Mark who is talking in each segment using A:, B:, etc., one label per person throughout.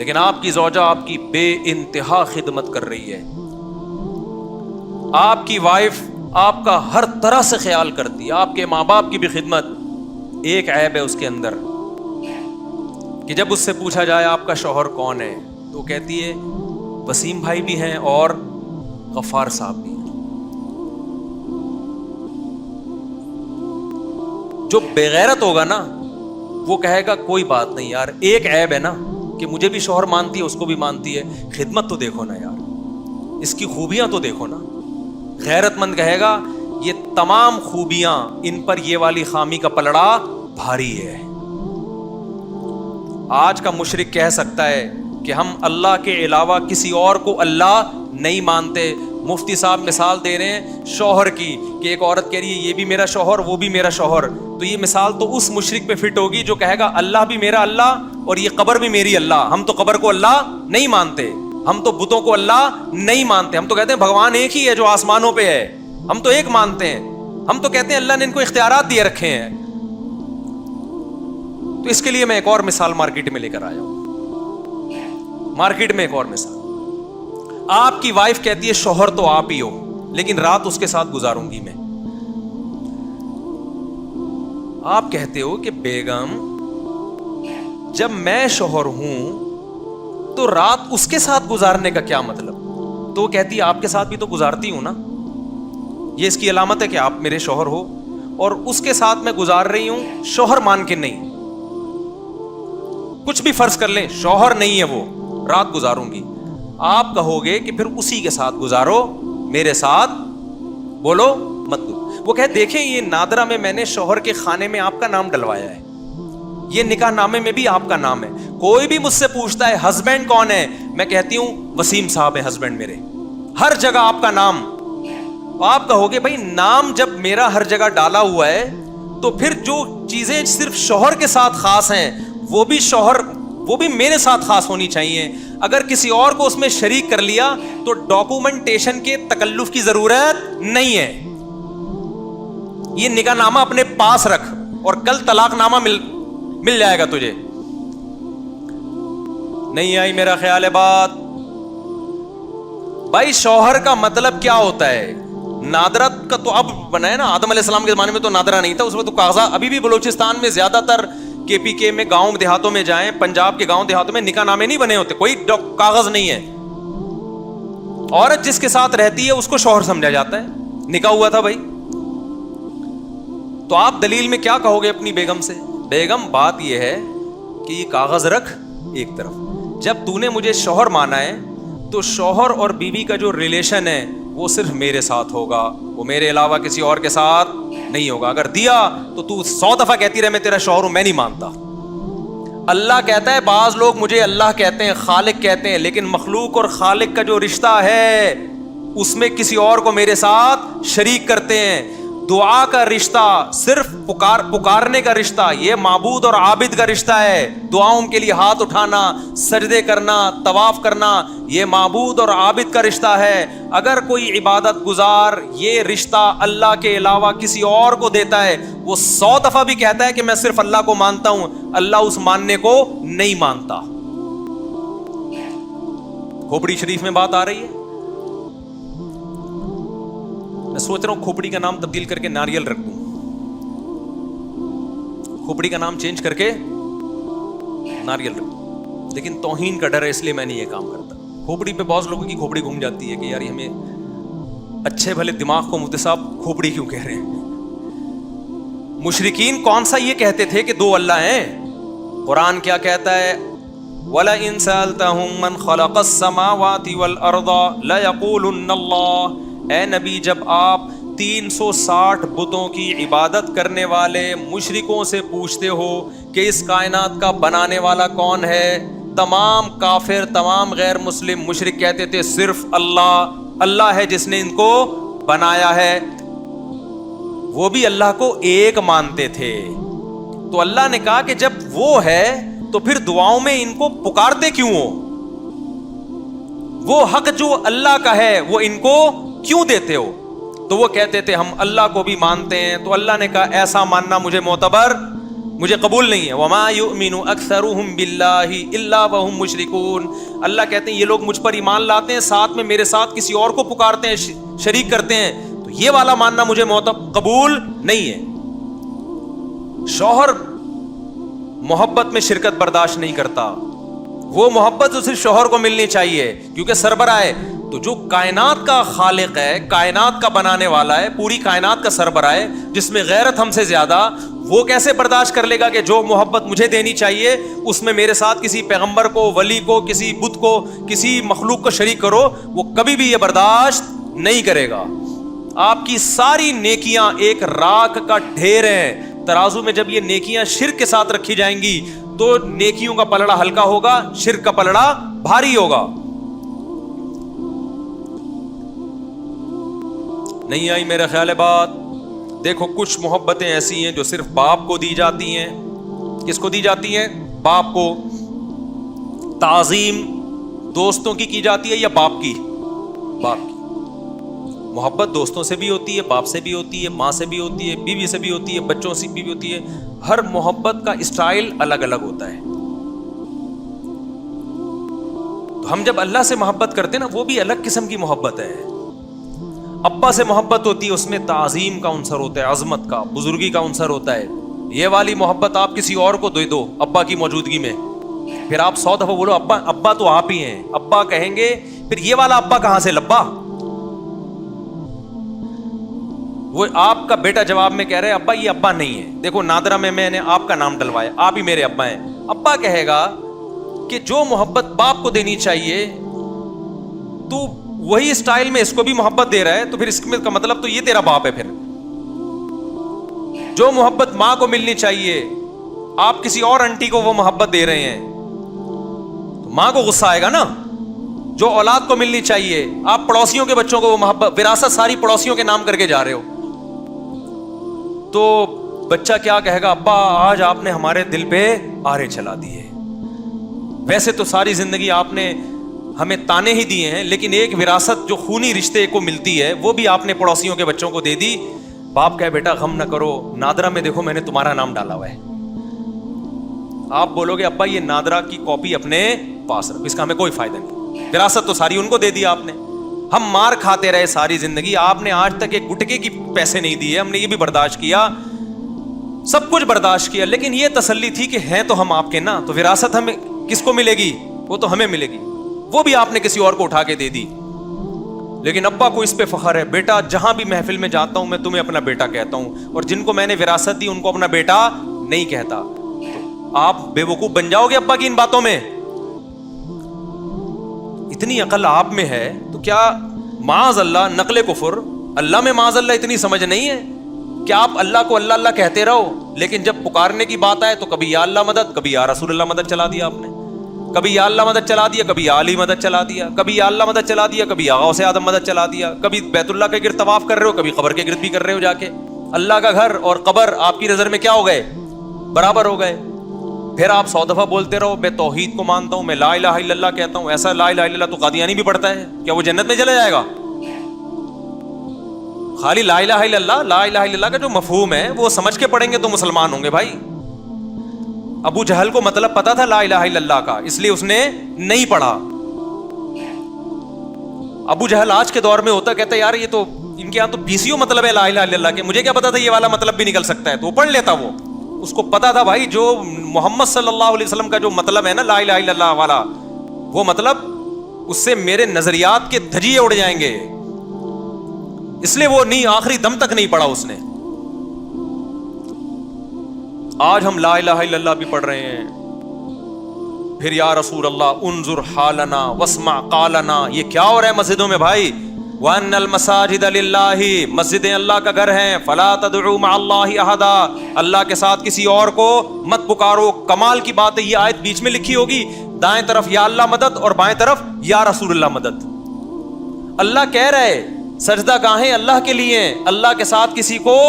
A: لیکن آپ کی زوجہ آپ کی بے انتہا خدمت کر رہی ہے. آپ کی وائف آپ کا ہر طرح سے خیال کرتی ہے, آپ کے ماں باپ کی بھی خدمت. ایک عیب ہے اس کے اندر کہ جب اس سے پوچھا جائے آپ کا شوہر کون ہے تو کہتی ہے وسیم بھائی بھی ہیں اور غفار صاحب بھی ہیں. جو بےغیرت ہوگا نا وہ کہے گا کوئی بات نہیں یار, ایک عیب ہے نا کہ مجھے بھی شوہر مانتی ہے, اس کو بھی مانتی ہے, خدمت تو دیکھو نا یار, اس کی خوبیاں تو دیکھو نا. غیرت مند کہے گا یہ تمام خوبیاں, ان پر یہ والی خامی کا پلڑا بھاری ہے. آج کا مشرک کہہ سکتا ہے کہ ہم اللہ کے علاوہ کسی اور کو اللہ نہیں مانتے. مفتی صاحب مثال دے رہے ہیں شوہر کی کہ ایک عورت کہہ رہی ہے یہ بھی میرا شوہر وہ بھی میرا شوہر, تو یہ مثال تو اس مشرک پہ فٹ ہوگی جو کہے گا اللہ بھی میرا اللہ اور یہ قبر بھی میری اللہ. ہم تو قبر کو اللہ نہیں مانتے, ہم تو بتوں کو اللہ نہیں مانتے, ہم تو کہتے ہیں بھگوان ایک ہی ہے جو آسمانوں پہ ہے, ہم تو ایک مانتے ہیں. ہم تو کہتے ہیں اللہ نے ان کو اختیارات دیے رکھے ہیں. تو اس کے لیے میں ایک اور مثال مارکیٹ میں لے کر آیا ہوں. مارکیٹ میں ایک اور مثال, آپ کی وائف کہتی ہے شوہر تو آپ ہی ہو لیکن رات اس کے ساتھ گزاروں گی میں. آپ کہتے ہو کہ بیگم جب میں شوہر ہوں تو رات اس کے ساتھ گزارنے کا کیا مطلب؟ تو کہتی ہے آپ کے ساتھ بھی تو گزارتی ہوں نا, یہ اس کی علامت ہے کہ آپ میرے شوہر ہو, اور اس کے ساتھ میں گزار رہی ہوں شوہر مان کے نہیں. کچھ بھی فرض کر لیں شوہر نہیں ہے وہ, رات گزاروں گی. آپ کہو گے کہ پھر اسی کے ساتھ گزارو, میرے ساتھ بولو مت. وہ کہے دیکھیں یہ نادرہ میں نے شوہر کے خانے میں آپ کا نام ڈلوایا ہے, یہ نکاح نامے میں بھی آپ کا نام ہے. کوئی بھی مجھ سے پوچھتا ہے ہسبینڈ کون ہے, میں کہتی ہوں وسیم صاحب ہے ہسبینڈ میرے, ہر جگہ آپ کا نام. آپ کہو گے بھائی نام جب میرا ہر جگہ ڈالا ہوا ہے تو پھر جو چیزیں صرف شوہر کے ساتھ خاص ہیں وہ بھی میرے ساتھ خاص ہونی چاہیے. اگر کسی اور کو اس میں شریک کر لیا تو ڈاکومنٹیشن کے تکلف کی ضرورت نہیں ہے. یہ نکاح نامہ اپنے پاس رکھ اور کل طلاق نامہ مل جائے گا تجھے. نہیں آئی میرا خیال ہے بات. بھائی شوہر کا مطلب کیا ہوتا ہے؟ نادرہ کا تو اب بنا ہے نا, آدم علیہ السلام کے زمانے میں تو نادرہ نہیں تھا, اس میں تو کاغذات. ابھی بھی بلوچستان میں زیادہ تر کے پی کے میں گاؤں دیہاتوں میں جائیں, پنجاب کے گاؤں دیہاتوں میں نکاح نامے نہیں بنے ہوتے, کوئی کاغذ نہیں ہے. عورت جس کے ساتھ رہتی ہے اس کو شوہر سمجھا جاتا ہے, نکاح ہوا تھا بھائی. تو آپ دلیل میں کیا کہو گے اپنی بیگم سے؟ بیگم بات یہ ہے کہ یہ کاغذ رکھ ایک طرف, جب تو نے مجھے شوہر مانا ہے تو شوہر اور بیوی کا جو ریلیشن ہے وہ صرف میرے ساتھ ہوگا, وہ میرے علاوہ کسی اور کے ساتھ نہیں ہوگا. اگر دیا تو 100 دفعہ کہتی رہے میں تیرا شوہر ہوں, میں نہیں مانتا. اللہ کہتا ہے, بعض لوگ مجھے اللہ کہتے ہیں, خالق کہتے ہیں, لیکن مخلوق اور خالق کا جو رشتہ ہے اس میں کسی اور کو میرے ساتھ شریک کرتے ہیں. دعا کا رشتہ صرف پکارنے کا رشتہ, یہ معبود اور عابد کا رشتہ ہے. دعاؤں کے لیے ہاتھ اٹھانا, سجدے کرنا, طواف کرنا, یہ معبود اور عابد کا رشتہ ہے. اگر کوئی عبادت گزار یہ رشتہ اللہ کے علاوہ کسی اور کو دیتا ہے, وہ 100 دفعہ بھی کہتا ہے کہ میں صرف اللہ کو مانتا ہوں, اللہ اس ماننے کو نہیں مانتا. کھوپڑی شریف میں بات آ رہی ہے. میں سوچ رہا ہوں کھوپڑی کا نام تبدیل کر کے ناریل رکھ دوں, کھوپڑی کا نام چینج کر کے ناریل رکھ دوں, لیکن توہین کا ڈر ہے اس لیے میں نہیں یہ کام کرتا. کھوپڑی پہ بہت لوگوں کی کھوپڑی گھوم جاتی ہے کہ یار ہمیں اچھے بھلے دماغ کو مفتی صاحب کھوپڑی کیوں کہہ رہے ہیں. مشرکین کون سا یہ کہتے تھے کہ 2 اللہ ہیں؟ قرآن کیا کہتا ہے؟ وَلَئِن سَأَلْتَهُم مَّنْ خَلَقَ السَّمَاوَاتِ وَالْأَرْضَ لَيَقُولُنَّ اللَّهُ. اے نبی جب آپ 360 بتوں کی عبادت کرنے والے مشرکوں سے پوچھتے ہو کہ اس کائنات کا بنانے والا کون ہے, تمام کافر, تمام غیر مسلم مشرک کہتے تھے صرف اللہ, اللہ ہے جس نے ان کو بنایا ہے. وہ بھی اللہ کو ایک مانتے تھے. تو اللہ نے کہا کہ جب وہ ہے تو پھر دعاؤں میں ان کو پکارتے کیوں ہو؟ وہ حق جو اللہ کا ہے وہ ان کو کیوں دیتے ہو؟ تو وہ کہتے تھے ہم اللہ کو بھی مانتے ہیں. تو اللہ نے کہا ایسا ماننا مجھے معتبر مجھے قبول نہیں ہے. وما یؤمن اکثرهم باللہ الا وهم مشرکون. اللہ کہتے ہیں یہ لوگ مجھ پر ایمان لاتے ہیں ساتھ میں میرے ساتھ کسی اور کو پکارتے ہیں, شریک کرتے ہیں, تو یہ والا ماننا مجھے قبول نہیں ہے. شوہر محبت میں شرکت برداشت نہیں کرتا. وہ محبت تو صرف شوہر کو ملنی چاہیے کیونکہ سربراہ ہے. تو جو کائنات کا خالق ہے, کائنات کا بنانے والا ہے, پوری کائنات کا سربراہ ہے, جس میں غیرت ہم سے زیادہ, وہ کیسے برداشت کر لے گا کہ جو محبت مجھے دینی چاہیے اس میں میرے ساتھ کسی پیغمبر کو, ولی کو, کسی بت کو, کسی مخلوق کو شریک کرو؟ وہ کبھی بھی یہ برداشت نہیں کرے گا. آپ کی ساری نیکیاں ایک راکھ کا ڈھیر ہیں. ترازو میں جب یہ نیکیاں شرک کے ساتھ رکھی جائیں گی تو نیکیوں کا پلڑا ہلکا ہوگا, شرک کا پلڑا بھاری ہوگا. نہیں آئی میرا خیال ہے بات. دیکھو کچھ محبتیں ایسی ہیں جو صرف باپ کو دی جاتی ہیں. کس کو دی جاتی ہیں؟ باپ کو. تعظیم دوستوں کی جاتی ہے یا باپ کی؟ باپ کی. محبت دوستوں سے بھی ہوتی ہے, باپ سے بھی ہوتی ہے, ماں سے بھی ہوتی ہے, بیوی سے بھی ہوتی ہے, بچوں سے بھی ہوتی ہے. ہر محبت کا اسٹائل الگ الگ ہوتا ہے. تو ہم جب اللہ سے محبت کرتے ہیں نا, وہ بھی الگ قسم کی محبت ہے. ابا سے محبت ہوتی ہے, اس میں تعظیم کا عنصر ہوتا ہے, عظمت کا, بزرگی کا عنصر ہوتا ہے. یہ والی محبت آپ کسی اور کو دے دو ابا کی موجودگی میں, پھر آپ 100 دفعہ بولو ابا, ابا تو آپ ہی ہیں, ابا کہیں گے, پھر یہ والا ابا کہاں سے لبا؟ وہ آپ کا بیٹا جواب میں کہہ رہے ابا یہ ابا نہیں ہے, دیکھو نادرہ میں نے آپ کا نام ڈلوایا, آپ ہی میرے ابا ہیں. ابا کہے گا کہ جو محبت باپ کو دینی چاہیے تو وہی اسٹائل میں اس کو بھی محبت دے رہا ہے, تو پھر اس کا مطلب تو یہ تیرا باپ ہے. پھر جو محبت ماں کو ملنی چاہیے آپ کسی اور انٹی کو وہ محبت دے رہے ہیں تو ماں کو غصہ آئے گا نا. جو اولاد کو ملنی چاہیے آپ پڑوسیوں کے بچوں کو وہ محبت, وراثت ساری پڑوسیوں کے نام کر کے جا رہے ہو, تو بچہ کیا کہے گا؟ ابا آج آپ نے ہمارے دل پہ آرے چلا دیے. ویسے تو ساری زندگی آپ نے ہمیں تانے ہی دیے ہیں, لیکن ایک وراثت جو خونی رشتے کو ملتی ہے وہ بھی آپ نے پڑوسیوں کے بچوں کو دے دی. باپ کہے بیٹا غم نہ کرو, نادرہ میں دیکھو میں نے تمہارا نام ڈالا ہوا ہے. آپ بولو گے ابا یہ نادرہ کی کاپی اپنے پاس رکھو, اس کا ہمیں کوئی فائدہ نہیں, وراثت تو ساری ان کو دے دی آپ نے. ہم مار کھاتے رہے ساری زندگی, آپ نے آج تک ایک گٹکے کی پیسے نہیں دیے, ہم نے یہ بھی برداشت کیا, سب کچھ برداشت کیا, لیکن یہ تسلی تھی کہ ہیں تو ہم آپ کے نا, تو وراثت ہمیں کس کو ملے گی؟ وہ تو ہمیں ملے گی, وہ بھی آپ نے کسی اور کو اٹھا کے دے دی. لیکن ابا کو اس پہ فخر ہے, بیٹا جہاں بھی محفل میں جاتا ہوں میں تمہیں اپنا بیٹا کہتا ہوں, اور جن کو میں نے وراثت دی ان کو اپنا بیٹا نہیں کہتا. تو آپ بے وقوف بن جاؤ گے ابا کی ان باتوں میں. اتنی عقل آپ میں ہے تو کیا معاذ اللہ نقل کفر, اللہ میں معاذ اللہ اتنی سمجھ نہیں ہے کہ آپ اللہ کو اللہ اللہ کہتے رہو, لیکن جب پکارنے کی بات آئے تو کبھی یا اللہ مدد, کبھی یا رسول اللہ مدد چلا دیا آپ نے, کبھی یا اللہ مدد چلا دیا, کبھی یا علی مدد چلا دیا, کبھی یا اللہ مدد چلا دیا, کبھی یا غوث اعظم مدد چلا دیا, کبھی بیت اللہ کے گرد طواف کر رہے ہو, کبھی قبر کے گرد بھی کر رہے ہو جا کے. اللہ کا گھر اور قبر آپ کی نظر میں کیا ہو گئے؟ برابر ہو گئے. پھر آپ 100 دفعہ بولتے رہو میں توحید کو مانتا ہوں, میں لا الہ الا اللہ کہتا ہوں, ایسا لا الہ الا اللہ تو قادیانی بھی پڑھتا ہے, کیا وہ جنت میں چلا جائے گا؟ خالی لا الہ الا اللہ, لا الہ الا اللہ کا جو مفہوم ہے وہ سمجھ کے پڑھیں گے تو مسلمان ہوں گے بھائی. ابو جہل کو مطلب پتا تھا لا الہ الا اللہ کا, اس لیے اس نے نہیں پڑھا. ابو جہل آج کے دور میں ہوتا کہتا ہے یار یہ تو ان کے یہاں تو PCO مطلب ہے لا الہ الا اللہ کے, مجھے کیا پتا تھا یہ والا مطلب بھی نکل سکتا ہے, تو وہ پڑھ لیتا. وہ اس کو پتا تھا بھائی جو محمد صلی اللہ علیہ وسلم کا جو مطلب ہے نا لا الہ الا اللہ والا, وہ مطلب اس سے میرے نظریات کے دھجیے اڑ جائیں گے, اس لیے وہ نہیں آخری دم تک نہیں پڑھا اس نے. آج ہم لا الہ الا اللہ بھی پڑھ رہے ہیں, پھر یا رسول اللہ انظر حالنا واسمع قالنا, یہ کیا ہو رہا ہے مسجدوں میں بھائی؟ وَأَنَّ الْمَسَاجِدَ لِلَّهِ, مسجدیں اللہ کا گھر ہیں, فَلَا تَدْعُوا مَعَ اللَّهِ أَحَدًا, اللہ کے ساتھ کسی اور کو مت پکارو. کمال کی بات ہے یہ آیت بیچ میں لکھی ہوگی, دائیں طرف یا اللہ مدد اور بائیں طرف یا رسول اللہ مدد. اللہ کہہ رہے سجدہ گاہیں اللہ کے لیے ہیں, اللہ کے ساتھ کسی کو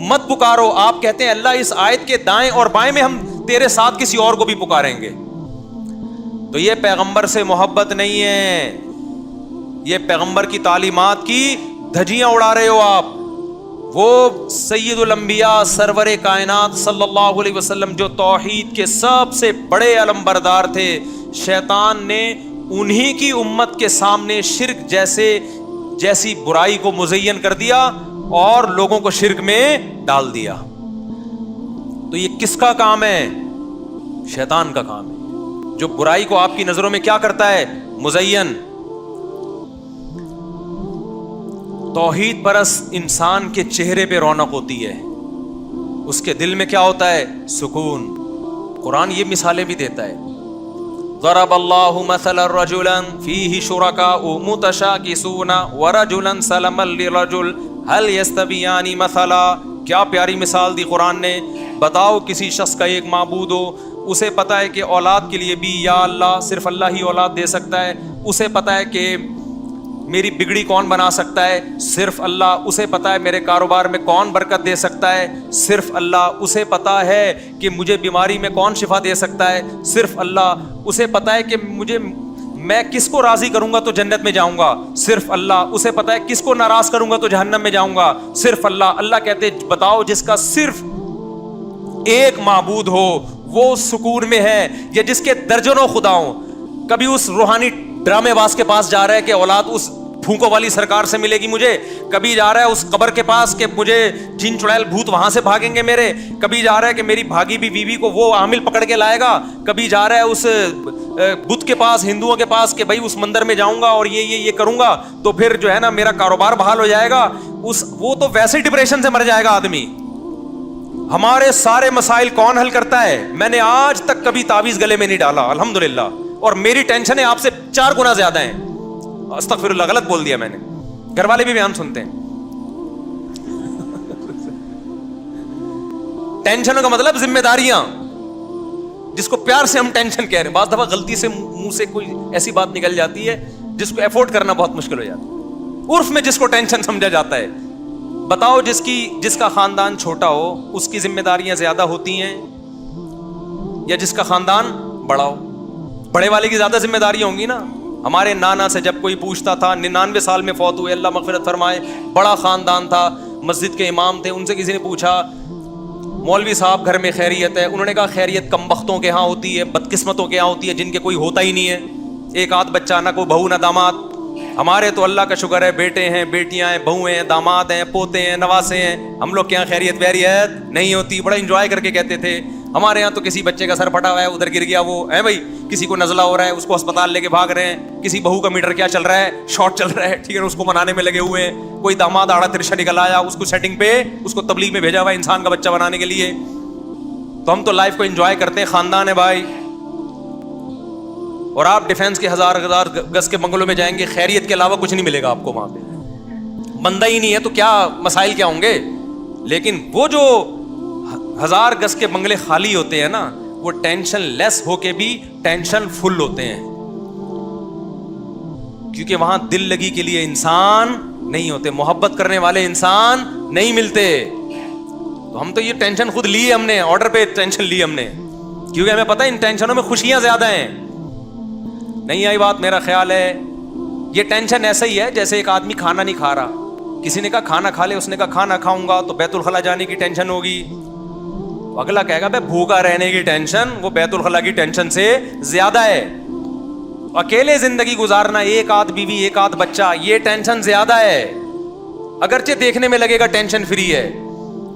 A: مت پکارو. آپ کہتے ہیں اللہ اس آیت کے دائیں اور بائیں میں ہم تیرے ساتھ کسی اور کو بھی پکاریں گے. تو یہ پیغمبر سے محبت نہیں ہے, یہ پیغمبر کی تعلیمات کی دھجیاں اڑا رہے ہو آپ. وہ سید الانبیاء سرور کائنات صلی اللہ علیہ وسلم جو توحید کے سب سے بڑے علمبردار تھے، شیطان نے انہی کی امت کے سامنے شرک جیسی برائی کو مزین کر دیا اور لوگوں کو شرک میں ڈال دیا۔ تو یہ کس کا کام ہے؟ شیطان کا کام ہے، جو برائی کو آپ کی نظروں میں کیا کرتا ہے؟ مزین۔ توحید پرست انسان کے چہرے پہ رونق ہوتی ہے، اس کے دل میں کیا ہوتا ہے؟ سکون۔ قرآن یہ مثالیں بھی دیتا ہے، ضرب اللہ مثلا رجلا فیہ شرکاء متشاکسون ورجلا سلما لرجل هل یستویان مثلا۔ کیا پیاری مثال دی قرآن نے۔ بتاؤ کسی شخص کا ایک معبود ہو، اسے پتا ہے کہ اولاد کے لیے بھی یا اللہ صرف اللہ ہی اولاد دے سکتا ہے، اسے پتا ہے کہ میری بگڑی کون بنا سکتا ہے؟ صرف اللہ۔ اسے پتا ہے میرے کاروبار میں کون برکت دے سکتا ہے؟ صرف اللہ۔ اسے پتا ہے کہ مجھے بیماری میں کون شفا دے سکتا ہے؟ صرف اللہ۔ اسے پتا ہے کہ میں کس کو راضی کروں گا تو جنت میں جاؤں گا؟ صرف اللہ۔ اسے پتا ہے کس کو ناراض کروں گا تو جہنم میں جاؤں گا؟ صرف اللہ۔ اللہ کہتے بتاؤ جس کا صرف ایک معبود ہو وہ سکون میں ہے، یا جس کے درجنوں خدا ہوں؟ کبھی اس روحانی ڈرامے باز کے پاس جا رہا ہے کہ اولاد اس پھونکوں والی سرکار سے ملے گی مجھے، کبھی جا رہا ہے اس قبر کے پاس کہ مجھے جن چڑیل بھوت وہاں سے بھاگیں گے میرے، کبھی جا رہا ہے کہ میری بھاگی بھی بیوی کو وہ عامل پکڑ کے لائے گا، کبھی جا رہا ہے اس بت کے پاس، ہندوؤں کے پاس کہ بھائی اس مندر میں جاؤں گا اور یہ کروں گا تو پھر جو ہے نا میرا کاروبار بحال ہو جائے گا۔ وہ تو ویسے ڈپریشن سے مر جائے گا آدمی۔ ہمارے سارے مسائل کون حل کرتا ہے؟ میں نے آج تک کبھی تعویذ گلے میں نہیں ڈالا الحمدللہ، اور میری ٹینشنیں آپ سے 4 گنا زیادہ ہیں۔ استغفر اللہ، غلط بول دیا میں نے، گھر والے بھی بیان سنتے ہیں۔ ٹینشنوں کا مطلب ذمہ داریاں، جس کو پیار سے ہم ٹینشن کہہ رہے ہیں۔ بعض دفعہ غلطی سے منہ سے کوئی ایسی بات نکل جاتی ہے جس کو افورڈ کرنا بہت مشکل ہو جاتا ہے، عرف میں جس کو ٹینشن سمجھا جاتا ہے۔ بتاؤ جس کا خاندان چھوٹا ہو اس کی ذمہ داریاں زیادہ ہوتی ہیں یا جس کا خاندان بڑا ہو؟ بڑے والے کی زیادہ ذمہ داریاں ہوں گی نا۔ ہمارے نانا سے جب کوئی پوچھتا تھا، 99 سال میں فوت ہوئے، اللہ مغفرت فرمائے، بڑا خاندان تھا، مسجد کے امام تھے، ان سے کسی نے پوچھا مولوی صاحب گھر میں خیریت ہے؟ انہوں نے کہا خیریت کم بختوں کے ہاں ہوتی ہے، بدقسمتوں کے ہاں ہوتی ہے، جن کے کوئی ہوتا ہی نہیں ہے، ایک آدھ بچہ، نہ کوئی بہو نہ داماد۔ ہمارے تو اللہ کا شکر ہے، بیٹے ہیں، بیٹیاں ہیں، بہو ہیں، داماد ہیں، پوتے ہیں، نواسے ہیں۔ ہم لوگ کے یہاں خیریت ویریت نہیں ہوتی، بڑا انجوائے کر کے کہتے تھے۔ ہمارے یہاں تو کسی بچے کا سر پھٹا ہوا ہے، ادھر گر گیا، وہ ہے بھائی، کسی کو نزلہ ہو رہا ہے، اس کو اسپتال لے کے بھاگ رہے ہیں، کسی بہو کا میٹر کیا چل رہا ہے، شارٹ چل رہا ہے، ٹھیک ہے، اس کو منانے میں لگے ہوئے ہیں، کوئی داماد آڑا ترشا نکل آیا، اس کو سیٹنگ پہ، اس کو تبلیغ میں بھیجا ہوا ہے انسان کا بچہ بنانے کے لیے۔ تو ہم تو لائف کو انجوائے کرتے ہیں، خاندان ہے بھائی۔ اور آپ ڈیفینس کے 1000 گز کے بنگلوں میں جائیں گے، خیریت کے علاوہ کچھ نہیں ملے گا آپ کو وہاں پہ، بندہ ہی نہیں ہے تو کیا مسائل کیا ہوں گے؟ لیکن وہ جو 1000 گز کے بنگلے خالی ہوتے ہیں نا، وہ ٹینشن لیس ہو کے بھی ٹینشن فل ہوتے ہیں، کیونکہ وہاں دل لگی کے لیے انسان نہیں ہوتے، محبت کرنے والے انسان نہیں ملتے۔ تو ہم تو یہ ٹینشن خود لی، ہم نے آرڈر پہ ٹینشن لی ہم نے، کیونکہ ہمیں پتہ ہے ان ٹینشنوں میں خوشیاں زیادہ ہیں۔ نہیں آئی بات؟ میرا خیال ہے یہ ٹینشن ایسا ہی ہے جیسے ایک آدمی کھانا نہیں کھا رہا، کسی نے کہا کھانا کھا لے، اس نے کہا کھانا کھاؤں گا تو بیت الخلا جانے کی ٹینشن ہوگی، اگلا کہے گا بھائی بھوکا رہنے کی ٹینشن وہ بیت الخلا کی ٹینشن سے زیادہ ہے۔ اکیلے زندگی گزارنا، ایک آدھ بیوی، ایک آدھ بچہ، یہ ٹینشن زیادہ ہے، اگرچہ دیکھنے میں لگے گا ٹینشن فری ہے۔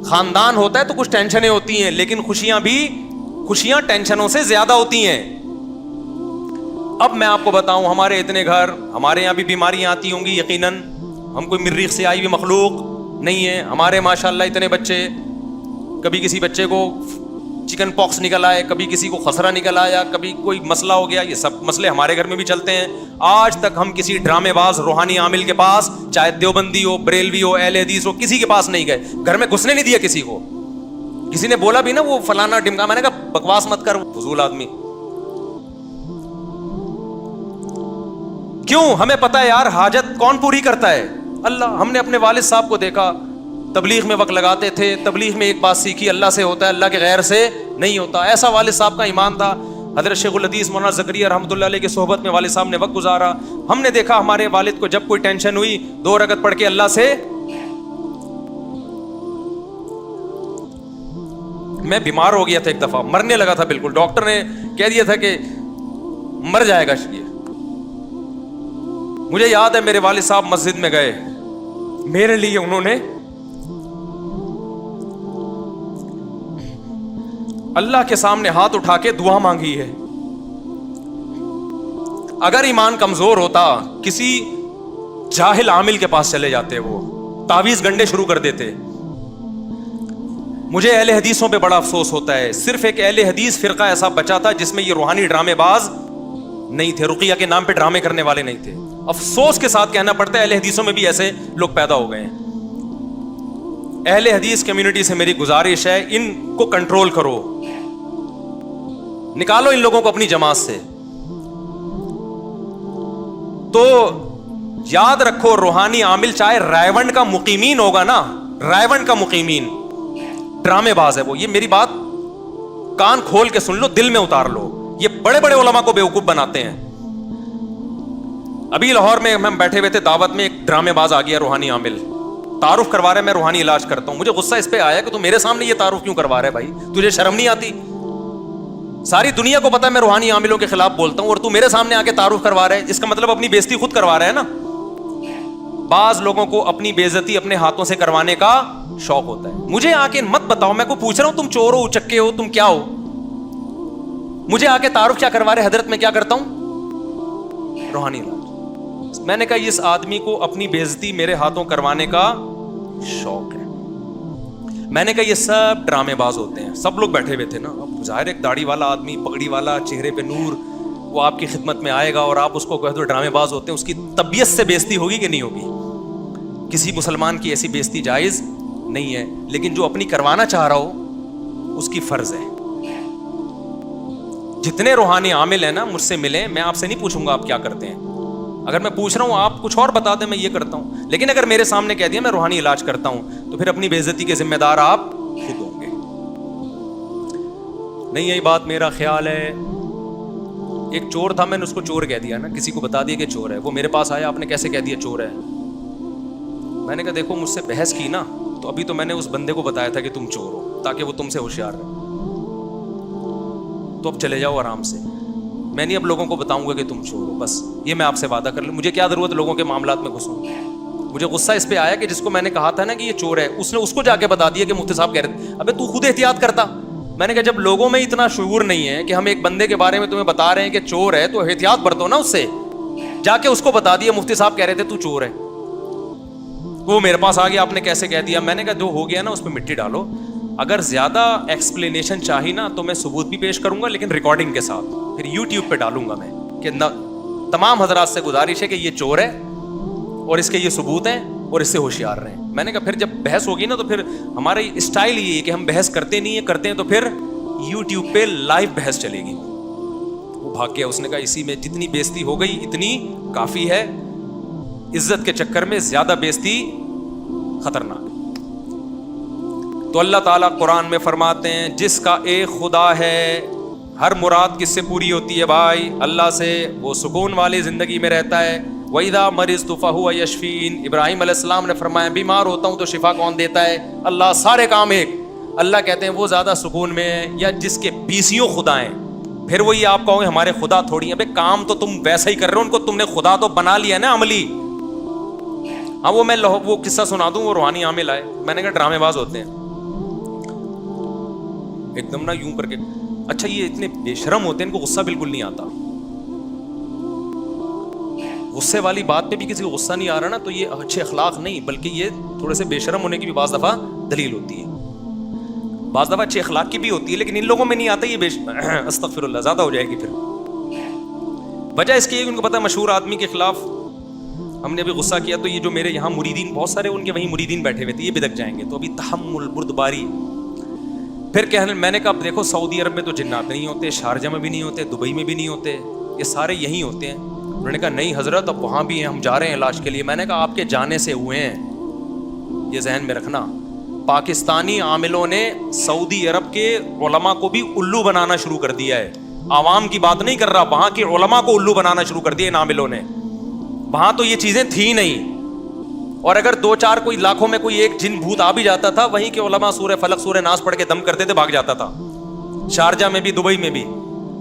A: خاندان ہوتا ہے تو کچھ ٹینشنیں ہوتی ہیں، لیکن خوشیاں ٹینشنوں سے زیادہ ہوتی ہیں۔ اب میں آپ کو بتاؤں، ہمارے اتنے گھر، ہمارے یہاں بھی بیماریاں آتی ہوں گی یقیناً، ہم کوئی مریخ سے آئی ہوئی مخلوق نہیں ہے، ہمارے ماشاءاللہ اتنے بچے، کبھی کسی بچے کو چکن پاکس نکل آئے، کبھی کسی کو خسرہ نکل آیا، کبھی کوئی مسئلہ ہو گیا، یہ سب مسئلے ہمارے گھر میں بھی چلتے ہیں۔ آج تک ہم کسی ڈرامے باز روحانی عامل کے پاس، چاہے دیوبندی ہو، بریلوی ہو، اہل حدیث ہو، کسی کے پاس نہیں گئے، گھر میں گھسنے نہیں دیا کسی کو۔ کسی نے بولا بھی نا وہ فلانا ڈمکا، میں نے کہا بکواس مت کر، فضول آدمی۔ کیوں؟ ہمیں پتہ ہے یار حاجت کون پوری کرتا ہے؟ اللہ۔ ہم نے اپنے والد صاحب کو دیکھا، تبلیغ میں وقت لگاتے تھے، تبلیغ میں ایک بات سیکھی، اللہ سے ہوتا ہے، اللہ کے غیر سے نہیں ہوتا۔ ایسا والد صاحب کا ایمان تھا۔ حضرت شیخ الحدیث مولانا زکریا رحمۃ اللہ علیہ کی صحبت میں والد صاحب نے وقت گزارا۔ ہم نے دیکھا ہمارے والد کو جب کوئی ٹینشن ہوئی 2 رکعت پڑھ کے اللہ سے میں بیمار ہو گیا تھا ایک دفعہ, مرنے لگا تھا بالکل, ڈاکٹر نے کہہ دیا تھا کہ مر جائے گا یہ. مجھے یاد ہے میرے والد صاحب مسجد میں گئے, میرے لیے انہوں نے اللہ کے سامنے ہاتھ اٹھا کے دعا مانگی ہے. اگر ایمان کمزور ہوتا کسی جاہل عامل کے پاس چلے جاتے, وہ تعویذ گنڈے شروع کر دیتے. مجھے اہل حدیثوں پہ بڑا افسوس ہوتا ہے, صرف ایک اہل حدیث فرقہ ایسا بچا تھا جس میں یہ روحانی ڈرامے باز نہیں تھے, رقیہ کے نام پہ ڈرامے کرنے والے نہیں تھے. افسوس کے ساتھ کہنا پڑتا ہے اہل حدیثوں میں بھی ایسے لوگ پیدا ہو گئے ہیں. اہل حدیث کمیونٹی سے میری گزارش ہے, ان کو کنٹرول کرو, نکالو ان لوگوں کو اپنی جماعت سے. تو یاد رکھو, روحانی عامل چاہے رائے کا مقیمین ہوگا نا, رائے کا مقیمین ڈرامے باز ہے وہ. یہ میری بات کان کھول کے سن لو, دل میں اتار لو, یہ بڑے بڑے علماء کو بیوقوف بناتے ہیں. ابھی لاہور میں ہم بیٹھے ہوئے تھے دعوت میں, ایک ڈرامے باز آ گیا روحانی عامل, تعارف کروا رہا ہے میں روحانی علاج کرتا ہوں. مجھے غصہ اس پہ آیا کہ تو میرے سامنے یہ تعارف کیوں کروا رہا ہے بھائی, تجھے شرم نہیں آتی؟ ساری دنیا کو پتا ہے میں روحانی عاملوں کے خلاف بولتا ہوں اور تو میرے سامنے آ کے تعارف کروا رہا ہے, اس کا مطلب اپنی بےزتی خود کروا رہا ہے نا. بعض لوگوں کو اپنی بےزتی اپنے ہاتھوں سے کروانے کا شوق ہوتا ہے. مجھے آ کے مت بتاؤ, میں کو پوچھ رہا ہوں تم چور ہو, اچکے ہو, تم کیا ہو, مجھے آ کے تعارف کیا کروا رہے حضرت, میں کیا کرتا ہوں روحانی علاج. میں نے کہا اس آدمی کو اپنی بےزتی میرے ہاتھوں کروانے کا شوق ہے. میں نے کہا یہ سب ڈرامے باز ہوتے ہیں. سب لوگ بیٹھے ہوئے تھے نا, اب ظاہر ایک داڑھی والا آدمی, پگڑی والا, چہرے پہ نور, وہ آپ کی خدمت میں آئے گا اور آپ اس کو کہہ دو ڈرامے باز ہوتے ہیں, اس کی طبیعت سے بےزتی ہوگی کہ نہیں ہوگی؟ کسی مسلمان کی ایسی بےزتی جائز نہیں ہے, لیکن جو اپنی کروانا چاہ رہا ہو اس کی فرض ہے. جتنے روحانی عامل ہیں نا مجھ سے ملیں, میں آپ سے نہیں پوچھوں گا آپ کیا کرتے ہیں. اگر میں پوچھ رہا ہوں آپ کچھ اور بتا دیں, میں یہ کرتا ہوں. لیکن اگر میرے سامنے کہہ دیا میں روحانی علاج کرتا ہوں تو پھر اپنی بے عزتی کے ذمہ دار آپ خود ہوں گے. نہیں یہی بات میرا خیال ہے. ایک چور تھا, میں نے اس کو چور کہہ دیا نا, کسی کو بتا دیا کہ چور ہے. وہ میرے پاس آیا, آپ نے کیسے کہہ دیا چور ہے؟ میں نے کہا دیکھو مجھ سے بحث کی نا, تو ابھی تو میں نے اس بندے کو بتایا تھا کہ تم چور ہو تاکہ وہ تم سے ہوشیار رہے, تو اب چلے جاؤ آرام سے. میں نہیں اب لوگوں کو بتاؤں گا کہ تم چور ہو, بس یہ میں آپ سے وعدہ کر لوں. مجھے کیا ضرورت لوگوں کے معاملات میں گھسوں. مجھے غصہ اس پہ آیا کہ جس کو میں نے کہا تھا نا کہ یہ چور ہے, اس نے اس کو جا کے بتا دیا کہ مفتی صاحب کہہ رہے تھے. ابے تو خود احتیاط کرتا. میں نے کہا جب لوگوں میں اتنا شعور نہیں ہے کہ ہم ایک بندے کے بارے میں تمہیں بتا رہے ہیں کہ چور ہے, تو احتیاط برتو نا اس سے. جا کے اس کو بتا دیا مفتی صاحب کہہ رہے تھے تو چور ہے. وہ میرے پاس آ گیا, آپ نے کیسے کہہ دیا؟ میں نے کہا جو ہو گیا نا اس پہ مٹی ڈالو. اگر زیادہ ایکسپلینیشن چاہی نا تو میں ثبوت بھی پیش کروں گا, لیکن ریکارڈنگ کے ساتھ پھر یوٹیوب پہ ڈالوں گا میں کہ تمام حضرات سے گزارش ہے کہ یہ چور ہے اور اس کے یہ ثبوت ہیں اور اس سے ہوشیار رہیں. میں نے کہا پھر جب بحث ہوگی نا تو پھر ہمارا اسٹائل یہ ہے کہ ہم بحث کرتے نہیں ہیں, کرتے ہیں تو پھر یوٹیوب پہ لائیو بحث چلے گی. وہ بھاگ گیا, اس نے کہا اسی میں جتنی بےزتی ہو گئی اتنی کافی ہے, عزت کے چکر میں زیادہ بےزتی خطرناک. تو اللہ تعالیٰ قرآن میں فرماتے ہیں جس کا ایک خدا ہے ہر مراد کس سے پوری ہوتی ہے بھائی؟ اللہ سے. وہ سکون والی زندگی میں رہتا ہے. وَإِذَا مَرِضْتُ فَهُوَ يَشْفِينِ. ابراہیم علیہ السلام نے فرمایا بیمار ہوتا ہوں تو شفا کون دیتا ہے؟ اللہ. سارے کام ایک. اللہ کہتے ہیں وہ زیادہ سکون میں ہے یا جس کے بیسیوں خدا ہیں. پھر وہی آپ کہو گے ہمارے خدا تھوڑی ہیں. بھائی کام تو تم ویسا ہی کر رہے ہو, ان کو تم نے خدا تو بنا لیا نا عملی. ہاں وہ میں وہ قصہ سنا دوں. وہ روحانی عامل آئے, میں نے کہا ڈرامے باز ہوتے ہیں ایک دم نا یوں کر کے. اچھا یہ اتنے بے شرم ہوتے ہیں, ان کو غصہ بالکل نہیں آتا. غصے والی بات پہ بھی کسی کو غصہ نہیں آ رہا نا تو یہ اچھے اخلاق نہیں, بلکہ یہ تھوڑے سے بے شرم ہونے کی بھی بعض دفعہ دلیل ہوتی ہے. بعض دفعہ اچھے اخلاق کی بھی ہوتی ہے, لیکن ان لوگوں میں نہیں آتا یہ استغفر اللہ, زیادہ ہو جائے گی پھر. وجہ اس کی ہے کہ ان کو پتا ہے مشہور آدمی کے خلاف ہم نے ابھی غصہ کیا تو یہ جو میرے یہاں مریدین بہت سارے ان کے وہیں مریدین بیٹھے ہوئے تھے, یہ بدک جائیں گے. تو ابھی تحمل بردباری. پھر کہنے میں نے کہا دیکھو سعودی عرب میں تو جنات نہیں ہوتے, شارجہ میں بھی نہیں ہوتے, دبئی میں بھی نہیں ہوتے, یہ سارے یہیں ہوتے ہیں. انہوں نے کہا نہیں حضرت اب وہاں بھی ہیں, ہم جا رہے ہیں علاج کے لیے. میں نے کہا آپ کے جانے سے ہوئے ہیں, یہ ذہن میں رکھنا. پاکستانی عاملوں نے سعودی عرب کے علماء کو بھی الو بنانا شروع کر دیا ہے. عوام کی بات نہیں کر رہا, وہاں کے علماء کو الو بنانا شروع کر دیا ان عاملوں نے. وہاں تو یہ چیزیں تھیں نہیں, اور اگر 2-4 کوئی لاکھوں میں کوئی ایک جن بھوت آ بھی جاتا تھا, وہیں کے علماء سورہ فلق سورہ ناس پڑھ کے دم کرتے تھے, بھاگ جاتا تھا, شارجہ میں بھی دبئی میں بھی.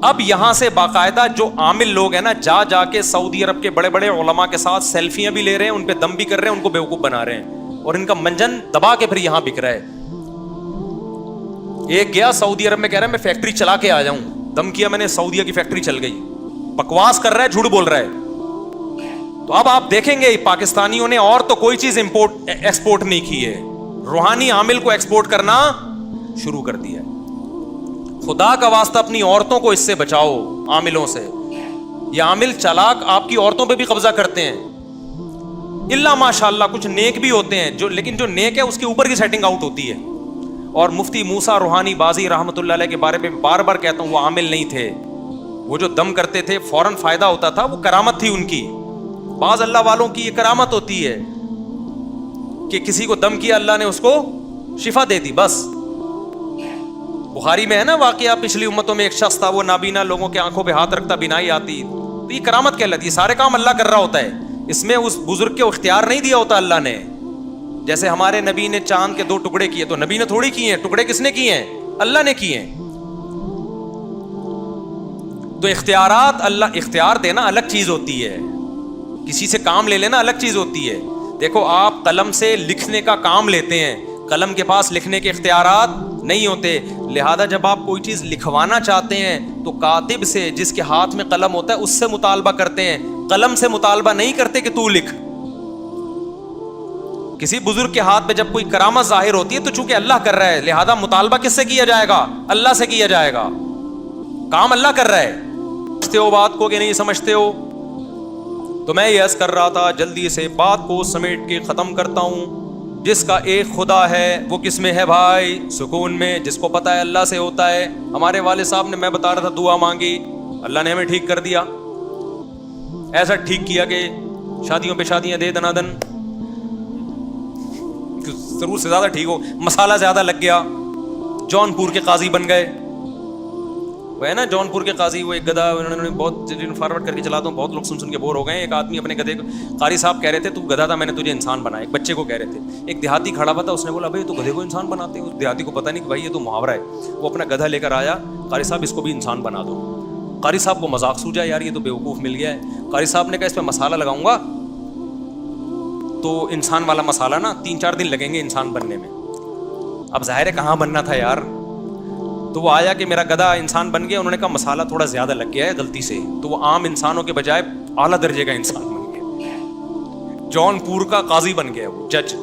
A: اب یہاں سے باقاعدہ جو عامل لوگ ہیں نا, جا کے سعودی عرب کے بڑے بڑے علماء کے ساتھ سیلفیاں بھی لے رہے ہیں, ان پہ دم بھی کر رہے ہیں, ان کو بیوقوف بنا رہے ہیں, اور ان کا منجن دبا کے پھر یہاں بک رہا ہے. ایک گیا سعودی عرب میں, کہہ رہا ہے میں فیکٹری چلا کے آ جاؤں, دم کیا میں نے, سعودیہ کی فیکٹری چل گئی, بکواس کر رہا ہے, جھوٹ بول رہا ہے. تو اب آپ دیکھیں گے پاکستانیوں نے اور تو کوئی چیز ایکسپورٹ نہیں کی ہے, روحانی عامل کو ایکسپورٹ کرنا شروع کر دیا ہے. خدا کا واسطہ اپنی عورتوں کو اس سے بچاؤ, عاملوں سے. یہ عامل چالاک آپ کی عورتوں پہ بھی قبضہ کرتے ہیں, اللہ ماشاء اللہ کچھ نیک بھی ہوتے ہیں جو, لیکن جو نیک ہے اس کے اوپر کی سیٹنگ آؤٹ ہوتی ہے. اور مفتی موسیٰ روحانی بازی رحمۃ اللہ علیہ کے بارے میں بار بار کہتا ہوں, وہ عامل نہیں تھے, وہ جو دم کرتے تھے فوراً فائدہ ہوتا تھا, وہ کرامت تھی ان کی. بعض اللہ والوں کی یہ کرامت ہوتی ہے کہ کسی کو دم کیا, اللہ نے اس کو شفا دے دی بس. بخاری میں ہے نا واقعہ, پچھلی امتوں میں ایک شخص تھا, وہ نابینا لوگوں کے آنکھوں پہ ہاتھ رکھتا, بینائی آتی. تو یہ کرامت کہلاتی ہے. سارے کام اللہ کر رہا ہوتا ہے, اس میں اس بزرگ کے اختیار نہیں دیا ہوتا اللہ نے. جیسے ہمارے نبی نے چاند کے 2 ٹکڑے کیے, تو نبی نے تھوڑی کیے ہیں, ٹکڑے کس نے کیے ہیں, اللہ نے کیے ہیں. تو اختیارات, اللہ اختیار دینا الگ چیز ہوتی ہے, کسی سے کام لے لینا الگ چیز ہوتی ہے. دیکھو آپ قلم سے لکھنے کا کام لیتے ہیں, قلم کے پاس لکھنے کے اختیارات نہیں ہوتے, لہذا جب آپ کوئی چیز لکھوانا چاہتے ہیں تو کاتب سے, جس کے ہاتھ میں قلم ہوتا ہے, اس سے مطالبہ کرتے ہیں, قلم سے مطالبہ نہیں کرتے کہ تو لکھ. کسی بزرگ کے ہاتھ میں جب کوئی کرامت ظاہر ہوتی ہے تو چونکہ اللہ کر رہا ہے, لہذا مطالبہ کس سے کیا جائے گا, اللہ سے کیا جائے گا, کام اللہ کر رہا ہے. سمجھتے ہو بات کو کہ نہیں سمجھتے ہو؟ تو میں یہ عرض کر رہا تھا, جلدی سے بات کو سمیٹ کے ختم کرتا ہوں. جس کا ایک خدا ہے وہ کس میں ہے بھائی, سکون میں. جس کو پتا ہے اللہ سے ہوتا ہے. ہمارے والد صاحب نے, میں بتا رہا تھا, دعا مانگی, اللہ نے ہمیں ٹھیک کر دیا. ایسا ٹھیک کیا کہ شادیوں پہ شادیاں دے دنادن, ضرور سے زیادہ ٹھیک ہو, مسالہ زیادہ لگ گیا, جون پور کے قاضی بن گئے. وہ ہے نا جون پور کے قاضی, وہ ایک گدھا, انہوں نے بہت فارورڈ کر کے چلاتا ہوں, بہت لوگ سن کے بور ہو گئے. ایک آدمی اپنے گدھے کو, قاری صاحب کہہ رہے تھے تو گدھا تھا, میں نے تجھے انسان بنایا. ایک بچے کو کہہ رہے تھے, ایک دیہاتی کھڑا ہوا تھا, اس نے بولا بھائی تو گدھے کو انسان بناتے ہیں. اس دیہاتی کو پتہ نہیں کہ بھائی یہ تو محاورہ ہے. وہ اپنا گدھا لے کر آیا, قاری صاحب اس کو بھی انسان بنا دو. قاری صاحب کو مذاق سوجا, یار یہ تو بیوقوف مل گیا ہے. قاری صاحب نے کہا اس پہ مسالہ لگاؤں گا تو انسان والا مسالہ نا 3-4 دن لگیں گے انسان بننے میں. اب ظاہر ہے کہاں بننا تھا یار. تو وہ آیا کہ میرا گدھا انسان بن گیا. انہوں نے کہا مسالہ تھوڑا زیادہ لگ گیا ہے غلطی سے. تو وہ عام انسانوں کے بجائے اعلیٰ درجے کا انسان بن گیا, جون پور کا قاضی بن گیا, وہ جج.